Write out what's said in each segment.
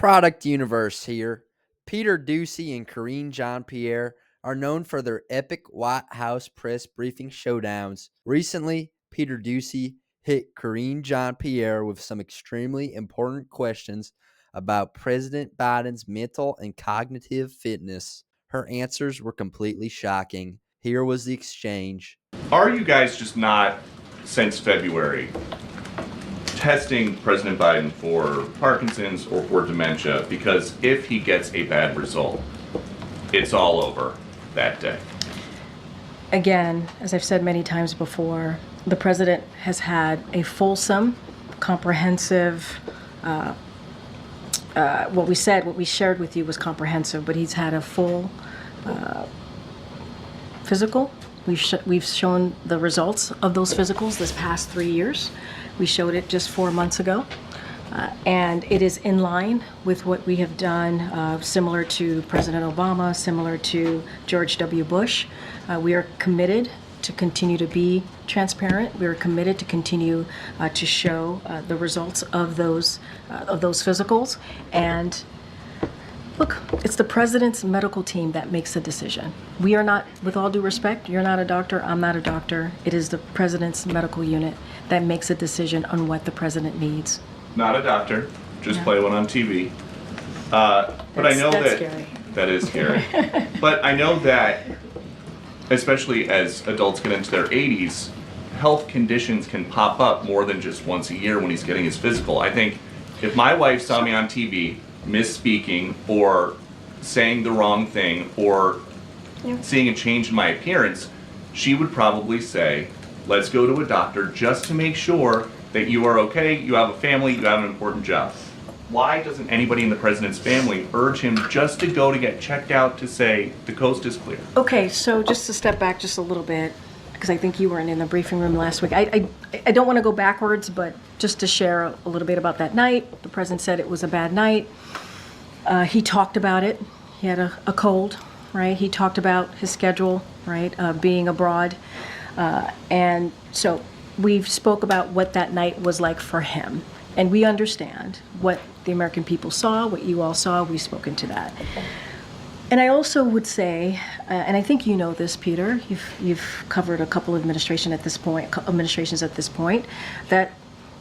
Product Universe here. Peter Doocy and Karine Jean-Pierre are known for their epic White House press briefing showdowns. Recently, Peter Doocy hit Karine Jean-Pierre with some extremely important questions about President Biden's mental and cognitive fitness. Her answers were completely shocking. Here was the exchange. Are you guys just not, since February, testing President Biden for Parkinson's or for dementia? Because if he gets a bad result, it's all over that day. Again, as I've said many times before, the president has had a fulsome, comprehensive, what we shared with you was comprehensive, but he's had a full physical. We've shown the results of those physicals this past 3 years. We showed it just 4 months ago. And it is in line with what we have done, similar to President Obama, similar to George W. Bush. We are committed to continue to be transparent. We are committed to continue to show the results of those physicals. And look, it's the president's medical team that makes the decision. We are not, with all due respect, you're not a doctor, I'm not a doctor. It is the president's medical unit that makes a decision on what the president needs. Not a doctor, just play one on TV. But I know that's that scary. That is scary. But I know that, especially as adults get into their 80s, health conditions can pop up more than just once a year when he's getting his physical. I think if my wife saw me on TV misspeaking or saying the wrong thing or seeing a change in my appearance, she would probably say, let's go to a doctor just to make sure that you are okay, you have a family, you have an important job. Why doesn't anybody in the president's family urge him just to go to get checked out to say the coast is clear? Okay, so just to step back just a little bit, because I think you weren't in the briefing room last week. I don't want to go backwards, but just to share a little bit about that night. The president said it was a bad night. He talked about it. He had a cold, right? He talked about his schedule, right, being abroad. And so we spoke about what that night was like for him. And we understand what the American people saw, what you all saw. We've spoken to that. And I also would say, and I think you know this, Peter, you've covered a couple of administrations at this point, that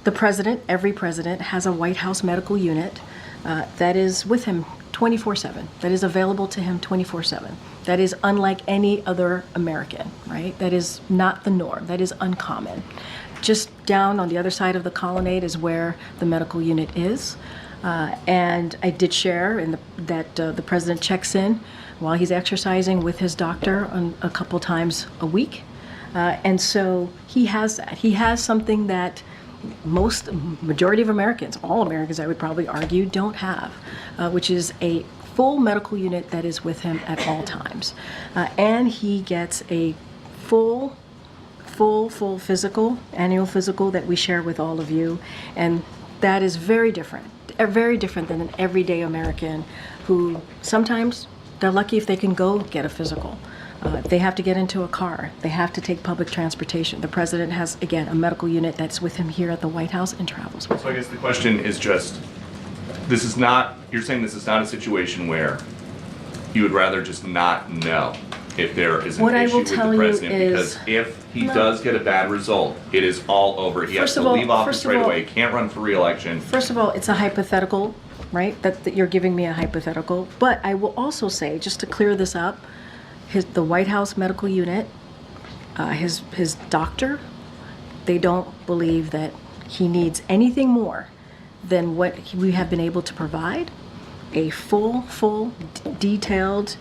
the president, every president, has a White House medical unit that is with him 24/7, that is available to him 24/7. That is unlike any other American, right? That is not the norm. That is uncommon. Just down on the other side of the colonnade is where the medical unit is. And I did share that the president checks in while he's exercising with his doctor a couple times a week. And so he has that. He has something that majority of Americans, all Americans I would probably argue, don't have, which is a full medical unit that is with him at all times. And he gets a full physical, annual physical that we share with all of you. And that is very different than an everyday American who sometimes they're lucky if they can go get a physical. They have to get into a car. They have to take public transportation. The president has, again, a medical unit that's with him here at the White House and travels with him. So I guess the question is just, you're saying this is not a situation where you would rather just not know if there is an issue with the president, because if he does get a bad result, it is all over. He has to leave office right away. He can't run for re-election. First of all, it's a hypothetical, right? That you're giving me a hypothetical. But I will also say, just to clear this up, the White House medical unit, his doctor, they don't believe that he needs anything more than what we have been able to provide. A full, detailed,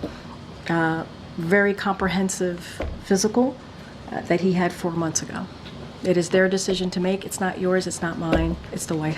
very comprehensive physical that he had 4 months ago. It is their decision to make. It's not yours. It's not mine. It's the White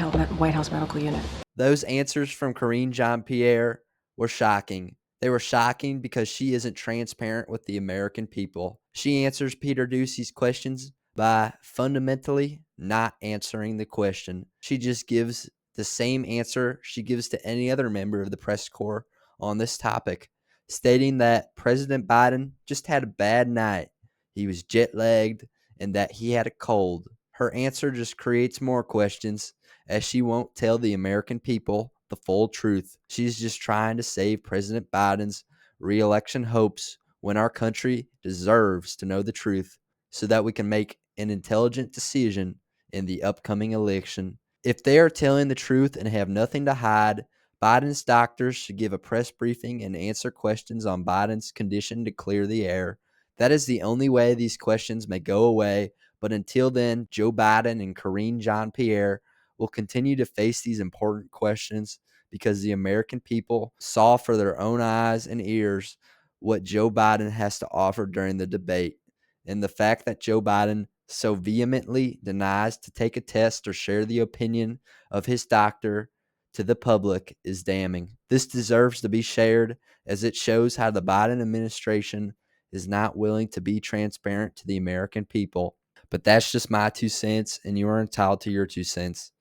House medical unit. Those answers from Karine Jean-Pierre were shocking. They were shocking because she isn't transparent with the American people. She answers Peter Doocy's questions by fundamentally not answering the question. She just gives the same answer she gives to any other member of the press corps on this topic, stating that President Biden just had a bad night. He was jet-lagged and that he had a cold. Her answer just creates more questions, as she won't tell the American people the full truth. She's just trying to save President Biden's re-election hopes when our country deserves to know the truth so that we can make an intelligent decision in the upcoming election. If they are telling the truth and have nothing to hide, Biden's doctors should give a press briefing and answer questions on Biden's condition to clear the air. That is the only way these questions may go away. But until then, Joe Biden and Karine Jean-Pierre will continue to face these important questions because the American people saw for their own eyes and ears what Joe Biden has to offer during the debate. And the fact that Joe Biden so vehemently denies to take a test or share the opinion of his doctor to the public is damning. This deserves to be shared as it shows how the Biden administration is not willing to be transparent to the American people. But that's just my 2 cents, and you are entitled to your 2 cents.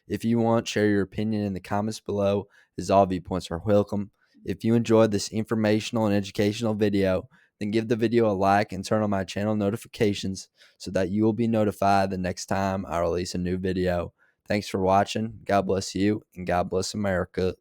If you want, share your opinion in the comments below, as all viewpoints are welcome. If you enjoyed this informational and educational video, then give the video a like and turn on my channel notifications so that you will be notified the next time I release a new video. Thanks for watching. God bless you, and God bless America.